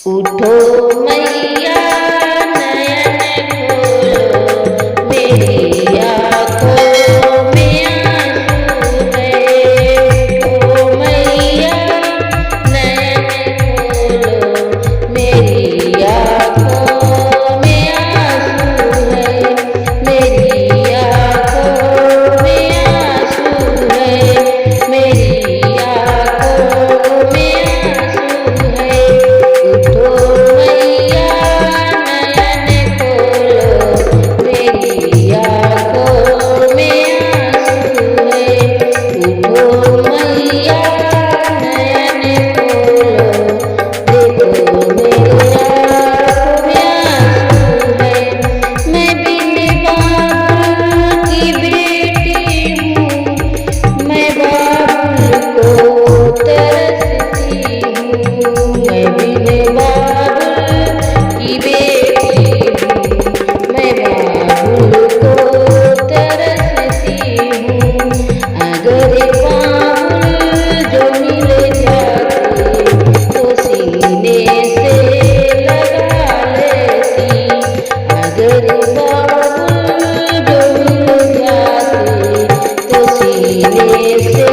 उठो मैया नयन खोलो, मेरी आँखों में आंसू है। उठो मैया नयन खोलो, मेरी आँखों में आंसू है। मेरी आँखों में आंसू है। मेरी आँखों में आंसू है। उठो मैया नयन खोलो, मेरी आँखों में आंसू है। उठो मैया नयन खोलो, देखो मेरी आँखों में आंसू है। मैं बिन बाबुल की बेटी हूँ, मैं बाबुल को तरसती हूँ। मैं बिन बाबुल की बेटी हूँ, मैं बाबुल को तरसती हूँ। अगर बाबुल जो मिल जाते तो सीने से लगा लेती। अगर बाबुल जो मिल जाते तो सीने से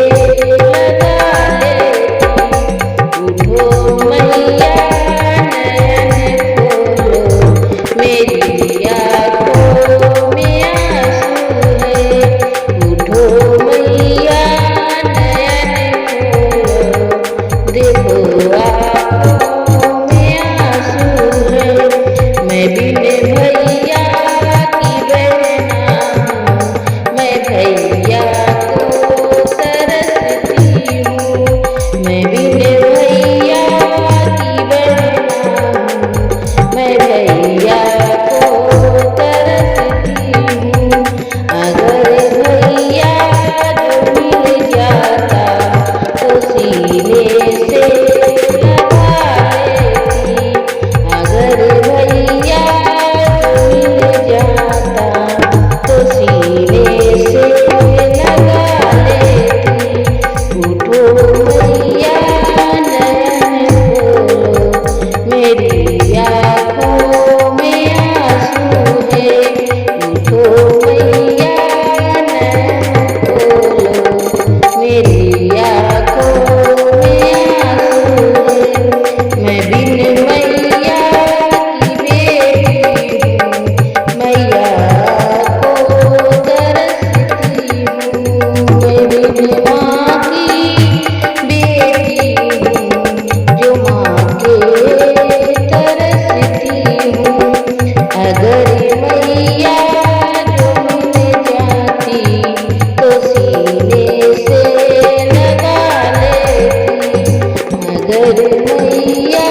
लगा लेती। उठो मैया नयन खोलो, मेरी आँखों में आंसू है। उठो मैया नयन खोलो, देखो आँखों में आंसू है। मैं बिन भैया की बहना हूँ, मैं भैया को तरसती हूँ। मैं बिन भैया की बहना हूँ, मैं भैया को तरसती हूँ। अगर भैया जो मिल जाता तो सीने से लगा लेती। अगर भैया जो मिल जाता तो सीने से लगा लेती। उठो मैया नयन खोलो, मेरी आँखों में आंसू है। उठो मैया नयन खोलो, मेरी आँखों में आंसू है। मैं बिन मैया की बेटी हूँ, मैया को तरसती हूँ। मैं बिन माँ की बेटी हूँ, जो माँ के तरसती हूँ। अगर मैया जो मिल जाती तो सीने से लगा लेती। अगर मैया